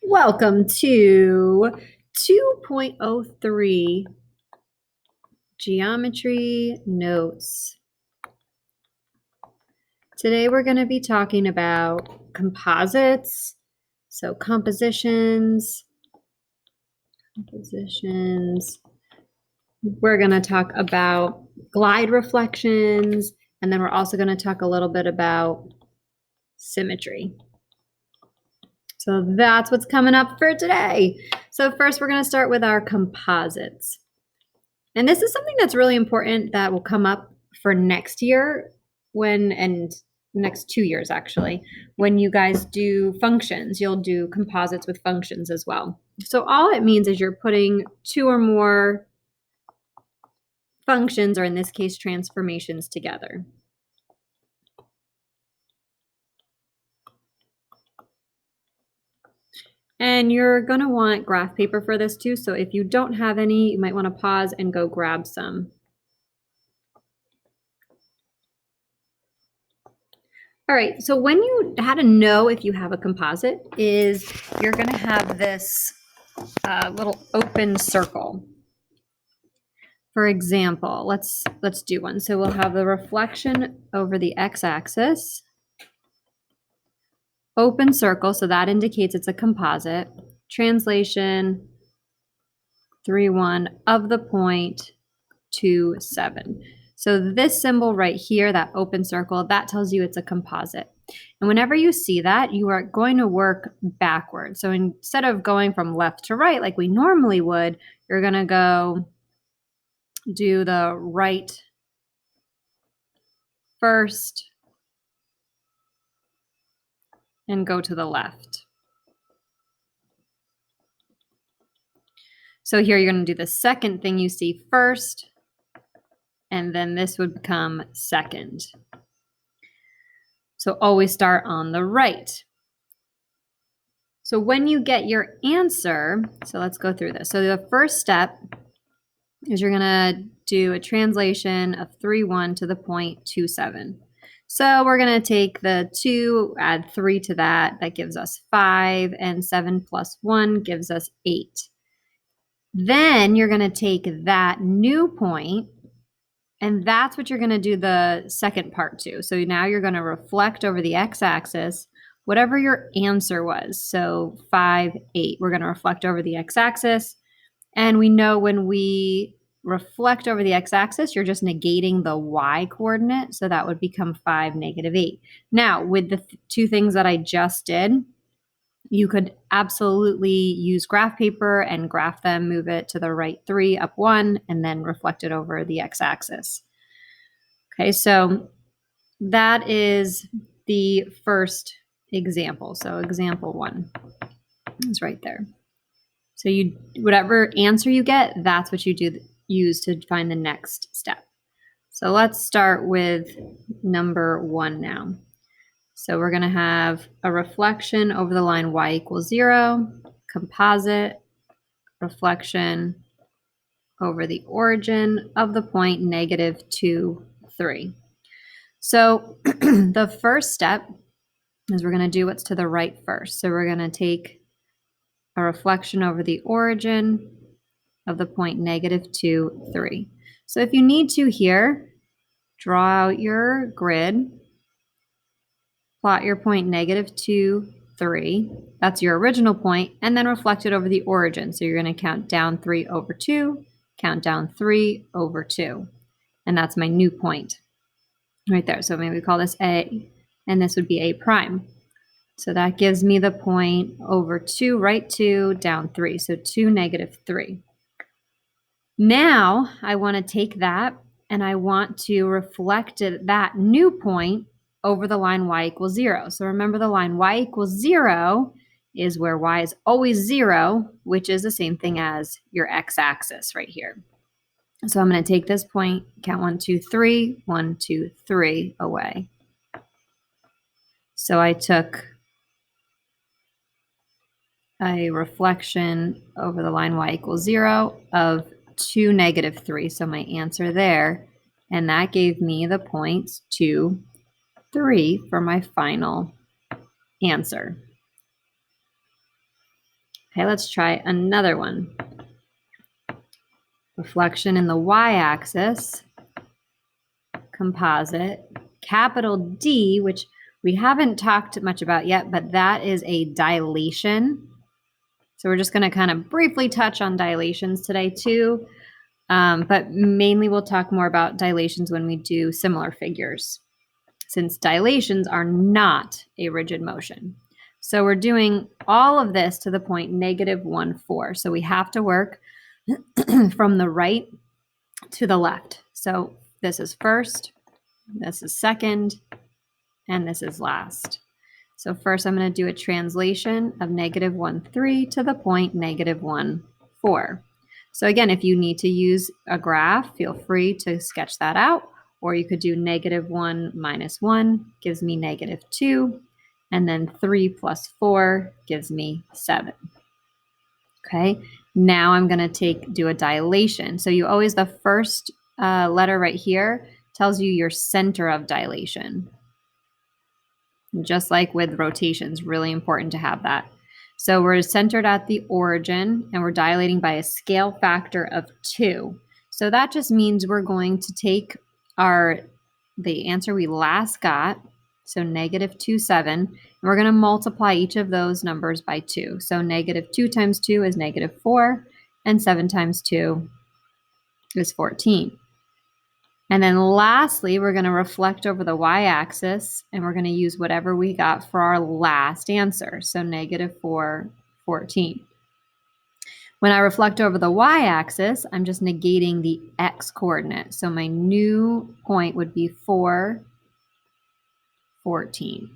Welcome to 2.03 Geometry Notes. Today we're going to be talking about composites, so compositions. We're going to talk about glide reflections, and then we're also going to talk a little bit about symmetry. So that's what's coming up for today. So first we're going to start with our composites. And this is something that's really important that will come up for next year and next 2 years actually. When you guys do functions, you'll do composites with functions as well. So all it means is you're putting two or more functions, or in this case transformations, together. And you're going to want graph paper for this too. So if you don't have any, you might want to pause and go grab some. All right, so how to know if you have a composite is you're going to have this little open circle. For example, let's do one. So we'll have the reflection over the x-axis, open circle, so that indicates it's a composite, translation 3,1 of the point 2,7. So this symbol right here, that open circle, that tells you it's a composite. And whenever you see that, you are going to work backwards. So instead of going from left to right like we normally would, you're going to go do the right first and go to the left. So here you're going to do the second thing you see first, and then this would become second. So always start on the right. So when you get your answer, so let's go through this. So the first step is you're going to do a translation of 3,1 to the point 2,7. So we're going to take the 2, add 3 to that. That gives us 5, and 7 plus 1 gives us 8. Then you're going to take that new point, and that's what you're going to do the second part to. So now you're going to reflect over the x-axis, whatever your answer was. So 5, 8, we're going to reflect over the x-axis. And we know when we reflect over the x-axis, you're just negating the y coordinate. So that would become 5, -8. Now, with the two things that I just did, you could absolutely use graph paper and graph them, move it to the right 3, up 1, and then reflect it over the x-axis. Okay, so that is the first example. So example 1 is right there. So whatever answer you get, that's what you use to find the next step. So let's start with number 1 now. So we're going to have a reflection over the line y = 0, composite, reflection over the origin of the point -2, 3. So the first step is we're going to do what's to the right first. So we're going to take a reflection over the origin of the point -2, 3. So if you need to here, draw out your grid, plot your point -2, 3. That's your original point, and then reflect it over the origin. So you're going to count down 3 over 2, count down 3 over 2. And that's my new point right there. So maybe we call this A, and this would be A prime. So that gives me the point over 2, right 2, down 3. So 2, -3. Now I want to take that and I want to reflect that new point over the line y = 0. So remember, the line y = 0 is where y is always 0, which is the same thing as your x-axis right here. So I'm going to take this point, count 1, 2, 3, 1, 2, 3 away. So I took a reflection over the line y = 0 of 2, -3. So my answer there, and that gave me the points 2, 3 for my final answer. Okay, let's try another one. Reflection in the y-axis, composite, capital D, which we haven't talked much about yet, but that is a dilation. So we're just going to kind of briefly touch on dilations today too, but mainly we'll talk more about dilations when we do similar figures, since dilations are not a rigid motion. So we're doing all of this to the point -1, 4. So we have to work from the right to the left. So this is first, this is second, and this is last. So first I'm going to do a translation of -1, 3 to the point -1, 4. So again, if you need to use a graph, feel free to sketch that out, or you could do -1 - 1 gives me -2, and then 3 plus 4 gives me 7. Okay, now I'm going to do a dilation. So you always, the first letter right here tells you your center of dilation. Just like with rotations, really important to have that. So we're centered at the origin and we're dilating by a scale factor of 2. So that just means we're going to take the answer we last got, so -2, 7, and we're going to multiply each of those numbers by 2. So -2 times 2 is -4, and 7 times 2 is 14. And then lastly, we're going to reflect over the y-axis, and we're going to use whatever we got for our last answer, so -4, 14. When I reflect over the y-axis, I'm just negating the x-coordinate. So my new point would be 4, 14.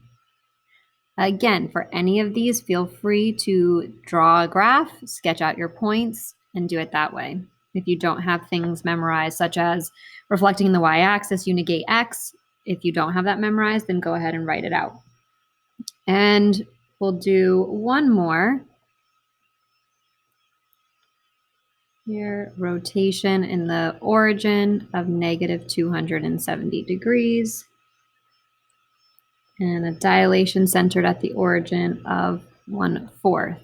Again, for any of these, feel free to draw a graph, sketch out your points, and do it that way. If you don't have things memorized, such as reflecting in the y-axis, you negate x. If you don't have that memorized, then go ahead and write it out. And we'll do one more. Here, rotation in the origin of -270 degrees. And a dilation centered at the origin of 1/4.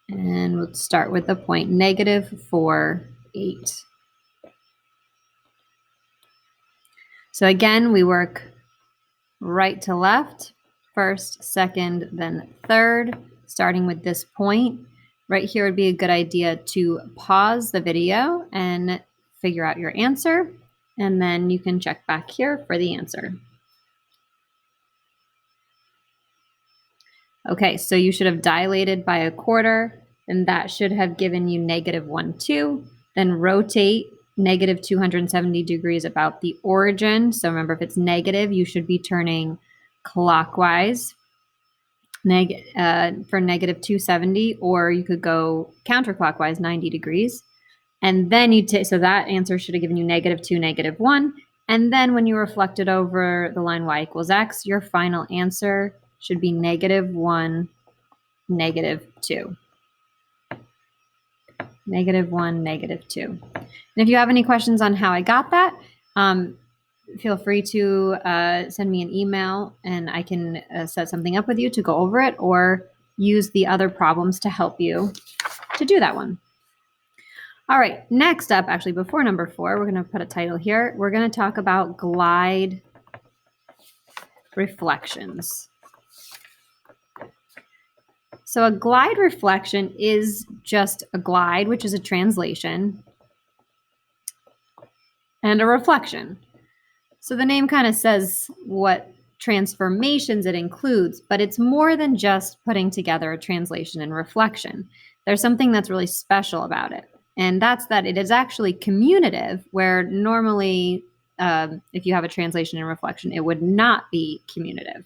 And we'll start with the point -4, 8. So again, we work right to left, first, second, then third, starting with this point. Right here would be a good idea to pause the video and figure out your answer, and then you can check back here for the answer. Okay, so you should have dilated by 1/4, and that should have given you -1, 2. Then rotate -270 degrees about the origin. So remember, if it's negative, you should be turning clockwise for -270, or you could go counterclockwise 90 degrees. And then you take, so that answer should have given you -2, -1. And then when you reflected over the line y = x, your final answer should be -1, -2. -1, -2. And if you have any questions on how I got that, feel free to send me an email and I can set something up with you to go over it, or use the other problems to help you to do that one. All right, next up, actually before number 4, we're going to put a title here. We're going to talk about glide reflections. So a glide reflection is just a glide, which is a translation, and a reflection. So the name kind of says what transformations it includes, but it's more than just putting together a translation and reflection. There's something that's really special about it, and that's that it is actually commutative, where normally if you have a translation and reflection, it would not be commutative.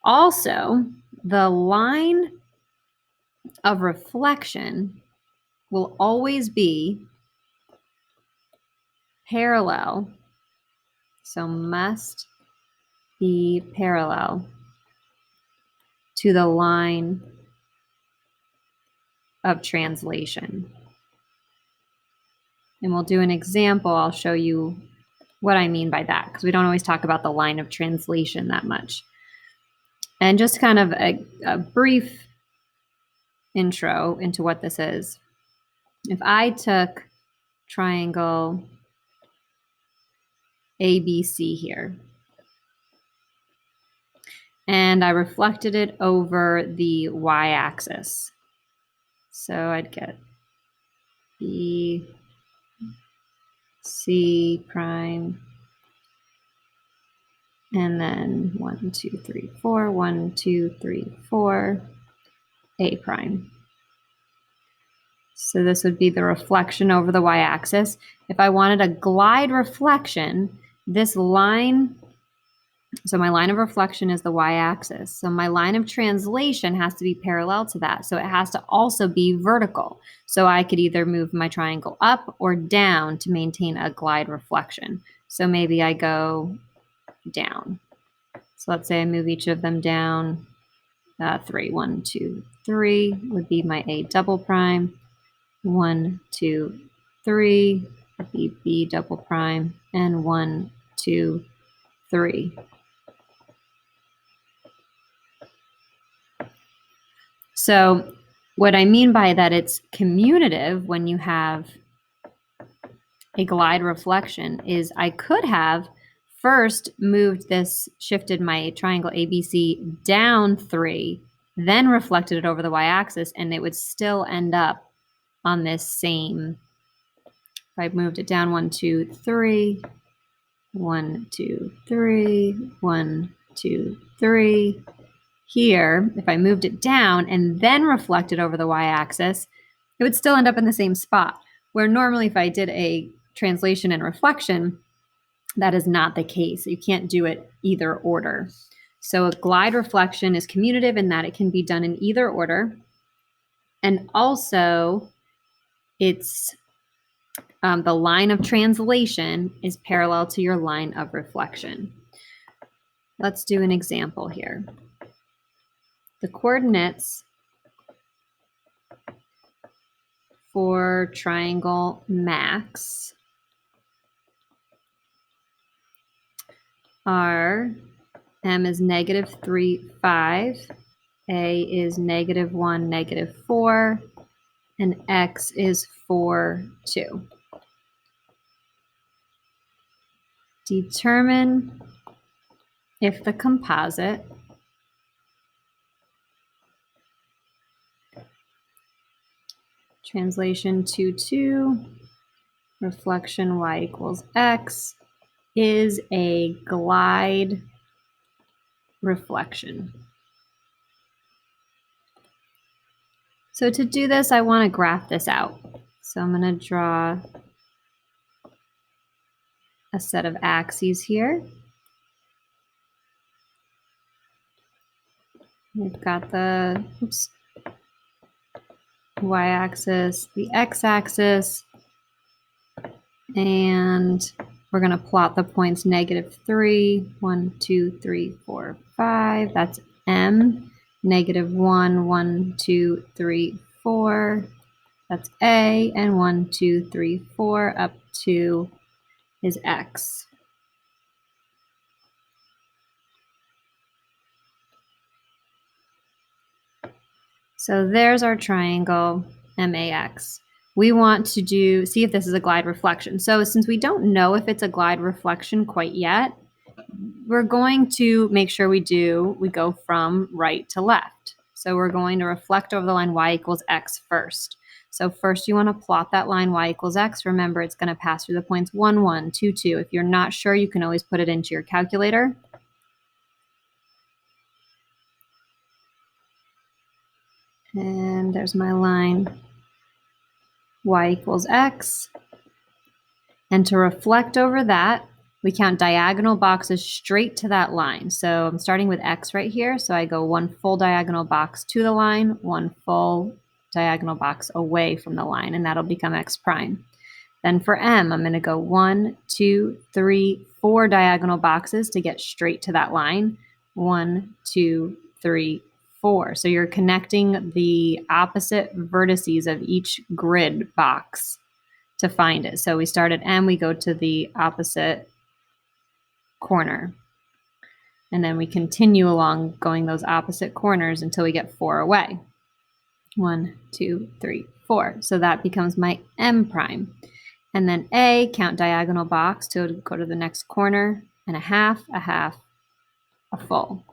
Also, the line of reflection will always be parallel, so must be parallel to the line of translation. And we'll do an example. I'll show you what I mean by that, because we don't always talk about the line of translation that much. And just kind of a brief intro into what this is. If I took triangle ABC here, and I reflected it over the y-axis. So I'd get B, C prime, and then 1, 2, 3, 4, 1, 2, 3, 4, A prime. So this would be the reflection over the y-axis. If I wanted a glide reflection, this line, so my line of reflection is the y-axis. So my line of translation has to be parallel to that. So it has to also be vertical. So I could either move my triangle up or down to maintain a glide reflection. So maybe I go down. So let's say I move each of them down 3. 1, 2, 3 would be my A double prime. 1, 2, 3 would be B double prime. And 1, 2, 3. So what I mean by that, it's commutative when you have a glide reflection is I could have first moved this, shifted my triangle ABC down 3, then reflected it over the y-axis, and it would still end up on this same, if I moved it down 1, 2, 3, 1, 2, 3, 1, 2, 3. Here, if I moved it down and then reflected over the y-axis, it would still end up in the same spot. Where normally if I did a translation and reflection, that is not the case. You can't do it either order. So a glide reflection is commutative in that it can be done in either order. And also, it's the line of translation is parallel to your line of reflection. Let's do an example here. The coordinates for triangle max are M is -3, 5, A is -1, -4, and X is 4, 2. Determine if the composite translation 2, 2, reflection y equals x is a glide reflection. So to do this, I want to graph this out. So I'm going to draw a set of axes here. We've got the y-axis, the x-axis, and we're going to plot the points -3, 1, 2, 3, 4, 5. That's M. -1, 1, 2, 3, 4. That's A. And 1, 2, 3, 4 up to is X. So there's our triangle MAX. We want to see if this is a glide reflection. So since we don't know if it's a glide reflection quite yet, we're going to make sure we go from right to left. So we're going to reflect over the line y equals x first. So first you want to plot that line y equals x. Remember, it's going to pass through the points 1, 1, 2, 2. If you're not sure, you can always put it into your calculator. And there's my line y equals x. And to reflect over that, we count diagonal boxes straight to that line. So I'm starting with x right here. So I go 1 full diagonal box to the line, 1 full diagonal box away from the line, and that'll become x prime. Then for m, I'm going to go 1, 2, 3, 4 diagonal boxes to get straight to that line. 1, 2, 3, 4. So you're connecting the opposite vertices of each grid box to find it. So we start at M, we go to the opposite corner. And then we continue along going those opposite corners until we get 4 away. 1, 2, 3, 4. So that becomes my M prime. And then A, count diagonal box to go to the next corner, and a half, a full.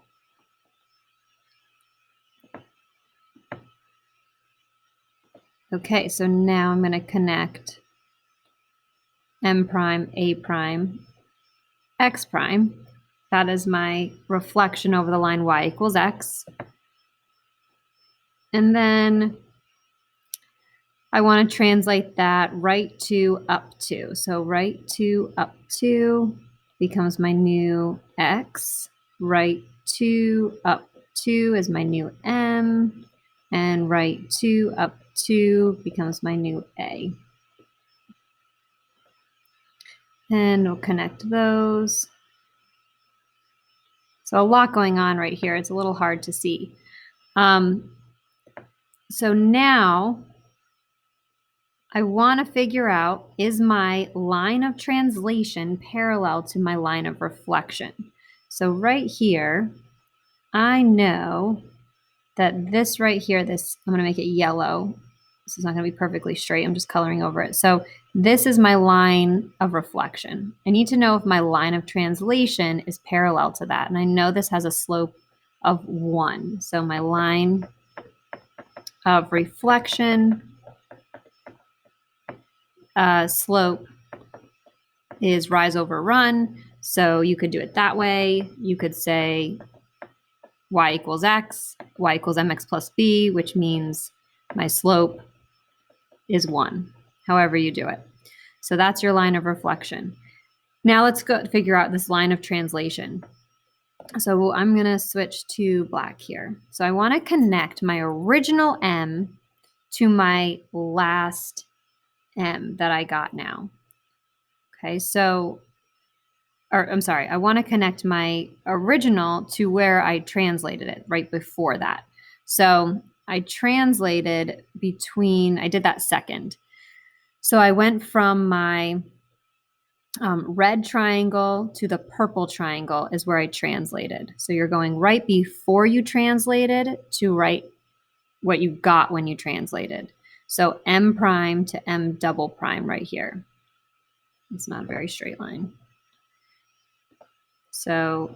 Okay, so now I'm going to connect M prime, A prime, X prime. That is my reflection over the line y equals x. And then I want to translate that right to up to. So right to up to becomes my new x. Right to up to is my new m. And right to up to becomes my new a. And we'll connect those. So a lot going on right here. It's a little hard to see. So now I want to figure out, is my line of translation parallel to my line of reflection? So right here, I know that this right here, I'm going to make it yellow. This is not going to be perfectly straight. I'm just coloring over it. So this is my line of reflection. I need to know if my line of translation is parallel to that. And I know this has a slope of 1. So my line of reflection slope is rise over run. So you could do it that way. You could say y equals x, y equals mx plus b, which means my slope is 1, however you do it. So that's your line of reflection. Now let's go figure out this line of translation. So I'm going to switch to black here. So I want to connect my original m to my last m that I got now. Okay, I want to connect my original to where I translated it right before that. So I translated I did that second. So I went from my red triangle to the purple triangle is where I translated. So you're going right before you translated to right what you got when you translated. So M prime to M double prime right here. It's not a very straight line. So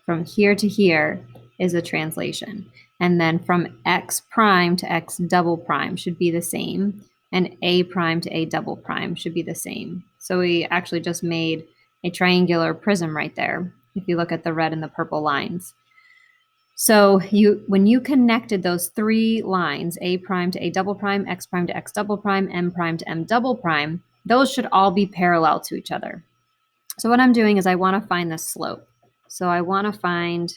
from here to here is a translation. And then from X prime to X double prime should be the same. And A prime to A double prime should be the same. So we actually just made a triangular prism right there, if you look at the red and the purple lines. So when you connected those 3 lines, A prime to A double prime, X prime to X double prime, M prime to M double prime, those should all be parallel to each other. So what I'm doing is I want to find the slope. So I want to find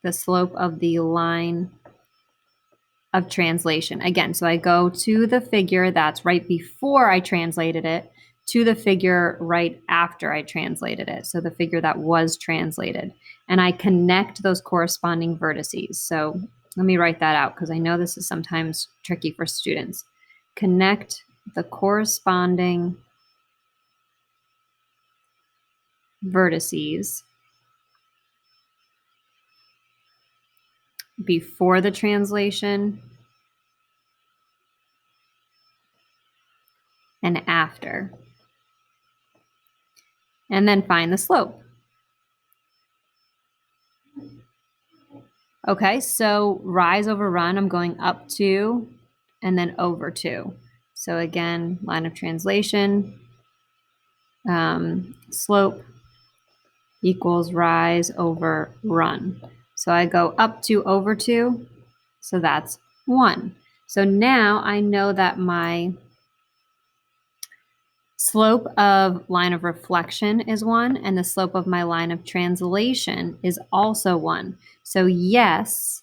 the slope of the line of translation. Again, so I go to the figure that's right before I translated it to the figure right after I translated it. So the figure that was translated. And I connect those corresponding vertices. So let me write that out because I know this is sometimes tricky for students. Connect the corresponding vertices before the translation and after. And then find the slope. Okay, so rise over run, I'm going up 2 and then over 2. So again, line of translation, slope equals rise over run. So I go up 2 over 2, so that's 1. So now I know that my slope of line of reflection is 1, and the slope of my line of translation is also 1. So yes,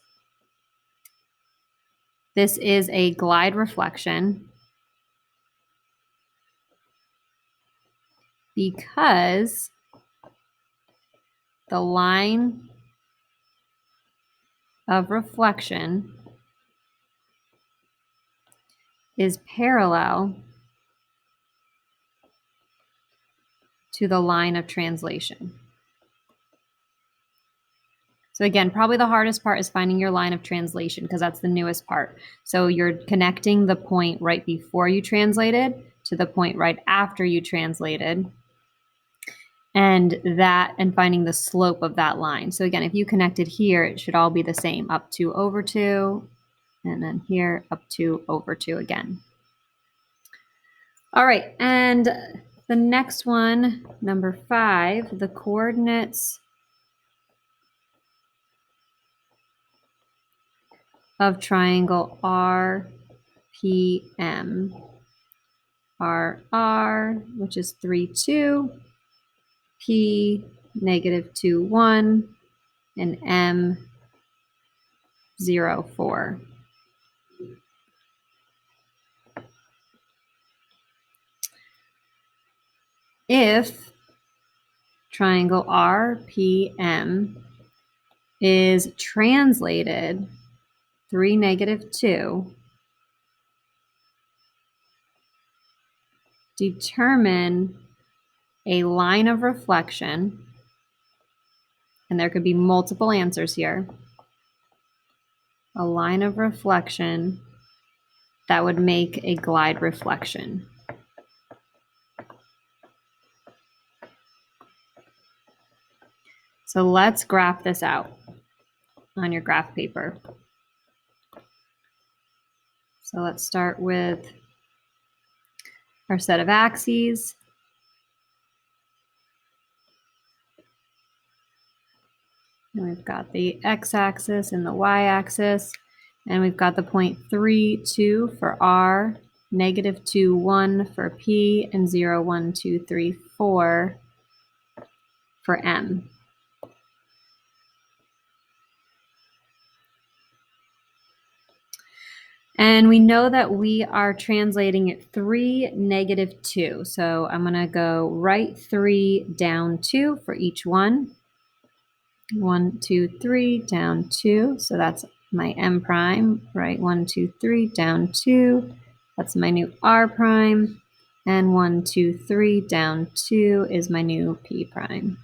this is a glide reflection because the line of reflection is parallel to the line of translation. So again, probably the hardest part is finding your line of translation because that's the newest part. So you're connecting the point right before you translated to the point right after you translated, and finding the slope of that line. So again, if you connected here, it should all be the same, up 2 over 2, and then here up 2 over 2 again. All right, and the next one, number 5, the coordinates of triangle RPM are R, which is 3, 2, P, negative 2, 1, and M, 0, 4. If triangle RPM is translated 3, negative 2, determine a line of reflection, and there could be multiple answers here, a line of reflection that would make a glide reflection. So let's graph this out on your graph paper. So let's start with our set of axes. And we've got the x-axis and the y-axis. And we've got the point 3, 2 for R, negative 2, 1 for P, and 0, 1, 2, 3, 4 for M. And we know that we are translating at 3, negative 2. So I'm going to go right 3, down 2 for each one. 1, 2, 3, down 2. So that's my M prime, right? 1, 2, 3, down 2. That's my new R prime. And 1, 2, 3, down 2 is my new P prime.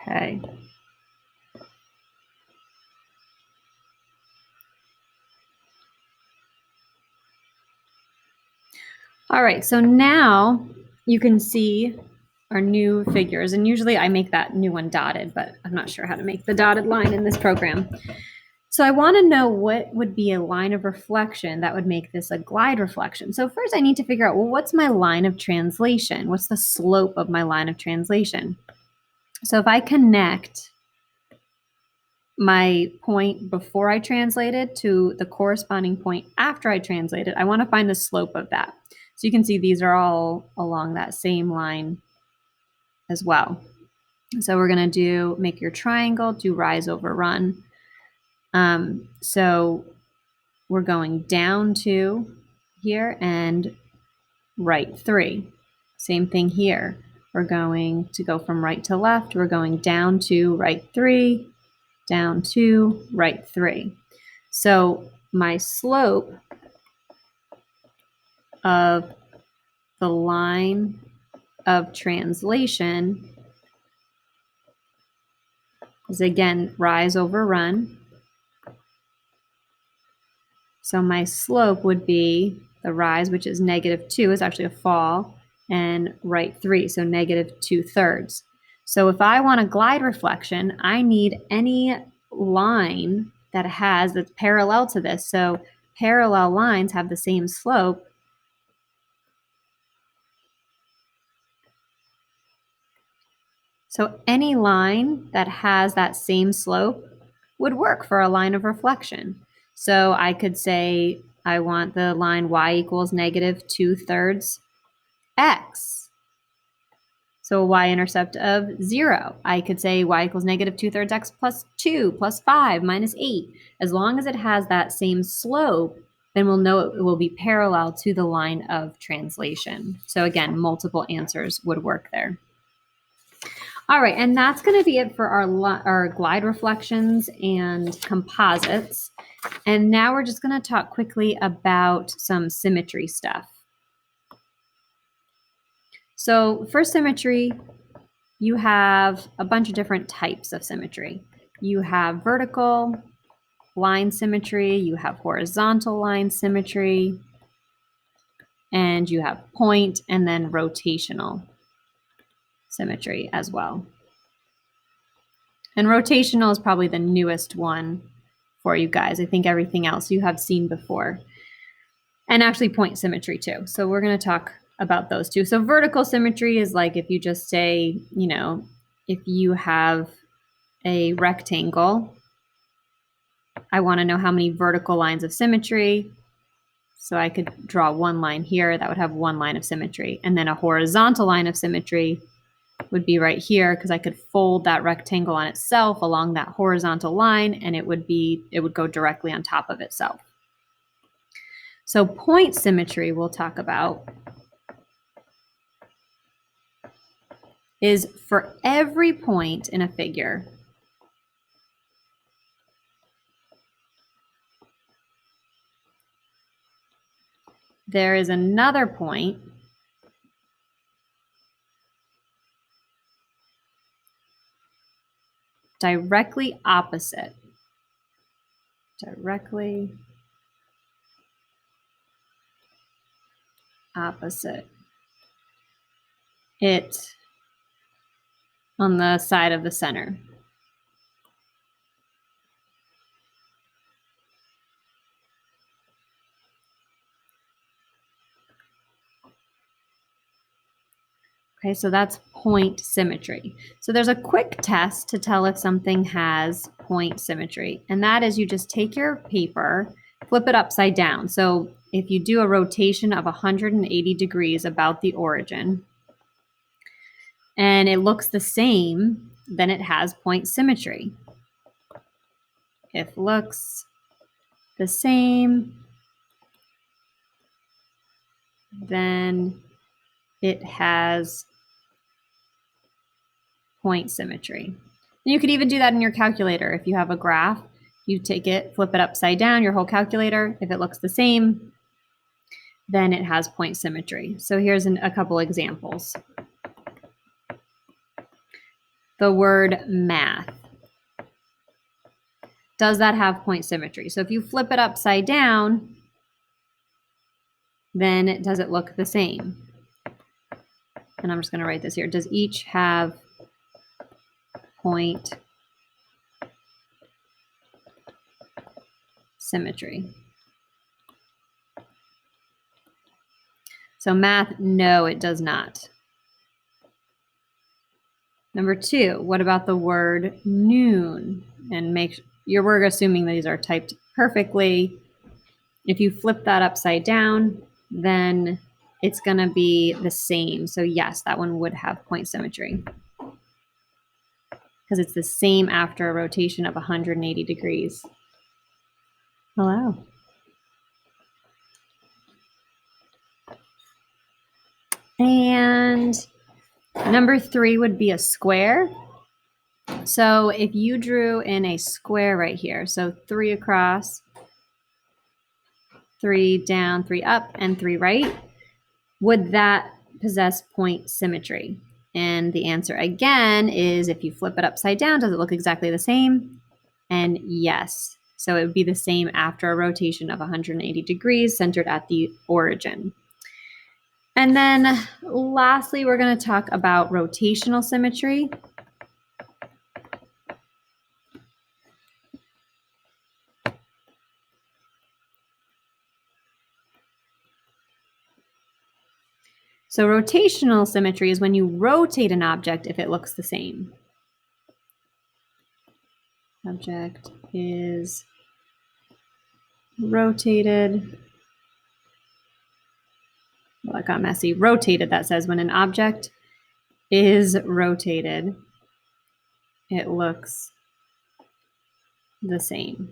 Okay. All right, so now you can see our new figures, and usually I make that new one dotted, but I'm not sure how to make the dotted line in this program. So I want to know what would be a line of reflection that would make this a glide reflection. So first I need to figure out, well, what's my line of translation? What's the slope of my line of translation? So if I connect my point before I translated to the corresponding point after I translated, I want to find the slope of that. So you can see these are all along that same line as well. So we're going to make your triangle, do rise over run. So we're going down 2 here and right 3. Same thing here. We're going to go from right to left. We're going down 2, right 3, down 2, right 3. So my slope of the line of translation is, again, rise over run. So my slope would be the rise, which is negative 2, is actually a fall, and right 3, so negative 2/3. So if I want a glide reflection, I need any line that's parallel to this. So parallel lines have the same slope. So any line that has that same slope would work for a line of reflection. So I could say I want the line y equals negative 2/3 x. So a y-intercept of 0. I could say y equals negative 2/3 x plus 2 plus 5 minus 8. As long as it has that same slope, then we'll know it will be parallel to the line of translation. So again, multiple answers would work there. All right, and that's going to be it for our glide reflections and composites. And now we're just going to talk quickly about some symmetry stuff. So for symmetry, you have a bunch of different types of symmetry. You have vertical line symmetry, you have horizontal line symmetry, and you have point and then rotational symmetry as well. And rotational is probably the newest one for you guys. I think everything else you have seen before. And actually point symmetry too. So we're going to talk about those two. So vertical symmetry is like if you just say, you know, if you have a rectangle, I want to know how many vertical lines of symmetry. So I could draw one line here that would have one line of symmetry. And then a horizontal line of symmetry would be right here because I could fold that rectangle on itself along that horizontal line and it would go directly on top of itself. So point symmetry we'll talk about is for every point in a figure, there is another point directly opposite it on the side of the center. Okay, so that's point symmetry. So there's a quick test to tell if something has point symmetry, and that is you just take your paper, flip it upside down. So if you do a rotation of 180 degrees about the origin, and it looks the same, then it has point symmetry. If looks the same, then it has point symmetry. And you could even do that in your calculator. If you have a graph, you take it, flip it upside down, your whole calculator. If it looks the same, then it has point symmetry. So here's a couple examples. The word math. Does that have point symmetry? So if you flip it upside down, then does it look the same? And I'm just going to write this here. Does each have point symmetry? So math, no, it does not. Number 2, what about the word noon? And we're assuming these are typed perfectly. If you flip that upside down, then it's going to be the same. So yes, that one would have point symmetry because it's the same after a rotation of 180 degrees. Hello. And number 3 would be a square. So if you drew in a square right here, so 3 across, 3 down, 3 up, and 3 right, would that possess point symmetry? And the answer again is if you flip it upside down, does it look exactly the same? And yes. So it would be the same after a rotation of 180 degrees centered at the origin. And then lastly, we're going to talk about rotational symmetry. So rotational symmetry is when you rotate an object if it looks the same. Object is rotated. Well, that got messy. Rotated, that says when an object is rotated, it looks the same.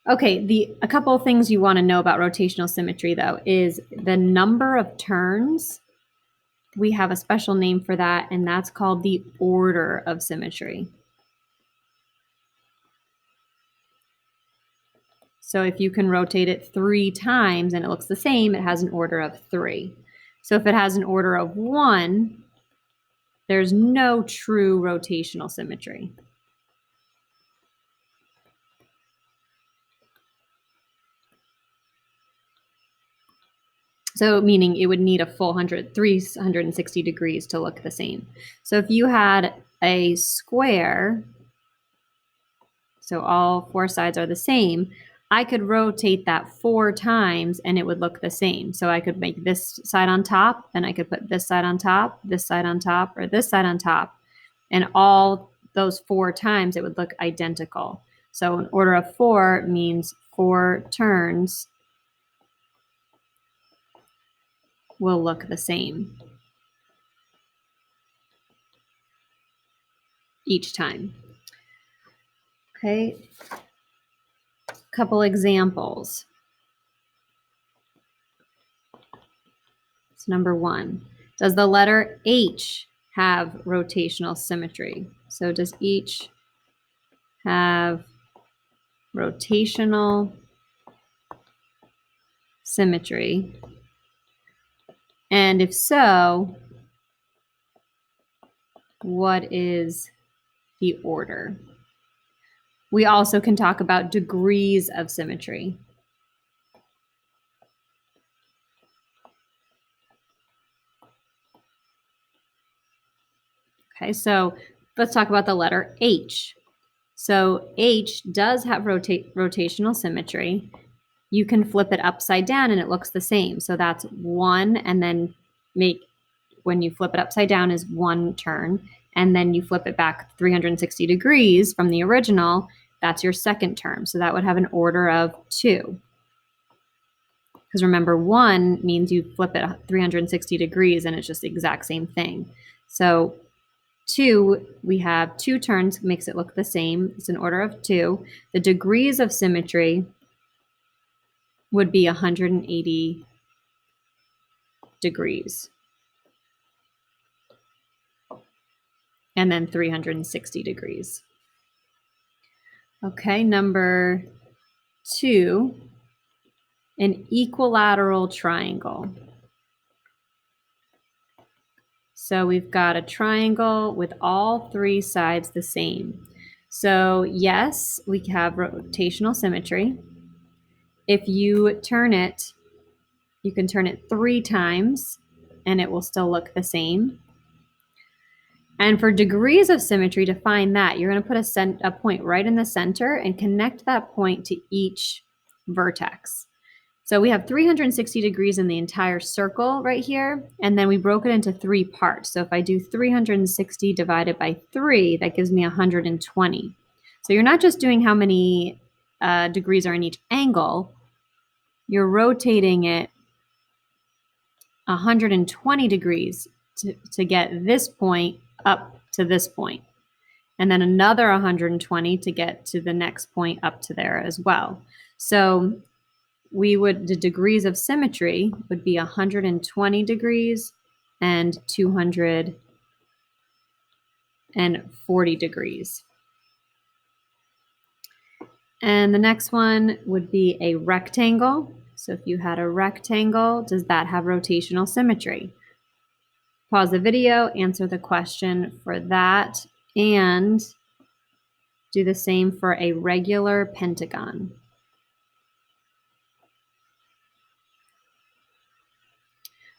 Okay, a couple of things you want to know about rotational symmetry, though, is the number of turns we have a special name for that, and that's called the order of symmetry. So if you can rotate it 3 times and it looks the same, it has an order of 3. So if it has an order of 1, there's no true rotational symmetry. So meaning it would need a full 360 degrees to look the same. So if you had a square, so all 4 sides are the same, I could rotate that 4 times and it would look the same. So I could make this side on top, then I could put this side on top, this side on top, or this side on top. And all those 4 times it would look identical. So an order of 4 means 4 turns will look the same each time. Okay, couple examples. So number 1, does the letter H have rotational symmetry? So does each have rotational symmetry? And if so, what is the order? We also can talk about degrees of symmetry. Okay, so let's talk about the letter H. So H does have rotational symmetry. You can flip it upside down and it looks the same. So that's 1, and then when you flip it upside down is 1 turn, and then you flip it back 360 degrees from the original, that's your second term. So that would have an order of 2. Because remember, 1 means you flip it 360 degrees and it's just the exact same thing. So 2, we have 2 turns, makes it look the same. It's an order of 2. The degrees of symmetry would be 180 degrees. And then 360 degrees. Okay, number 2, an equilateral triangle. So we've got a triangle with all 3 sides the same. So yes, we have rotational symmetry. If you turn it, you can turn it 3 times and it will still look the same. And for degrees of symmetry, to find that, you're going to put a point right in the center and connect that point to each vertex. So we have 360 degrees in the entire circle right here, and then we broke it into 3 parts. So if I do 360 divided by 3, that gives me 120. So you're not just doing how many degrees are in each angle, you're rotating it 120 degrees to get this point up to this point, and then another 120 to get to the next point up to there as well. So the degrees of symmetry would be 120 degrees and 240 degrees. And the next one would be a rectangle. So if you had a rectangle, does that have rotational symmetry? Pause the video, answer the question for that, and do the same for a regular pentagon.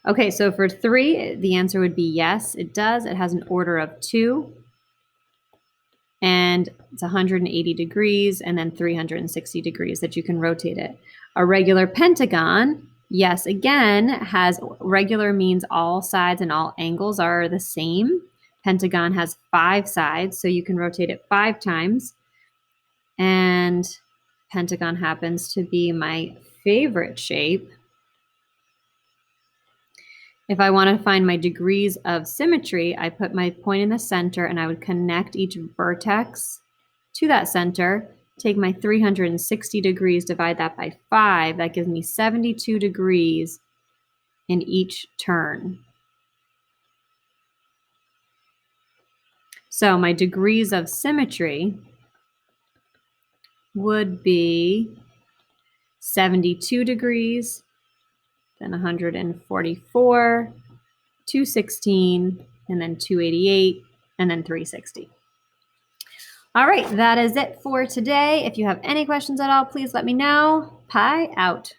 Okay, so for 3, the answer would be yes, it does. It has an order of 2, and it's 180 degrees, and then 360 degrees that you can rotate it. A regular pentagon, yes, again, has regular means all sides and all angles are the same. Pentagon has 5 sides, so you can rotate it 5 times. And pentagon happens to be my favorite shape. If I want to find my degrees of symmetry, I put my point in the center and I would connect each vertex to that center, take my 360 degrees, divide that by 5. That gives me 72 degrees in each turn. So my degrees of symmetry would be 72 degrees, then 144, 216, and then 288, and then 360. All right, that is it for today. If you have any questions at all, please let me know. Pi out.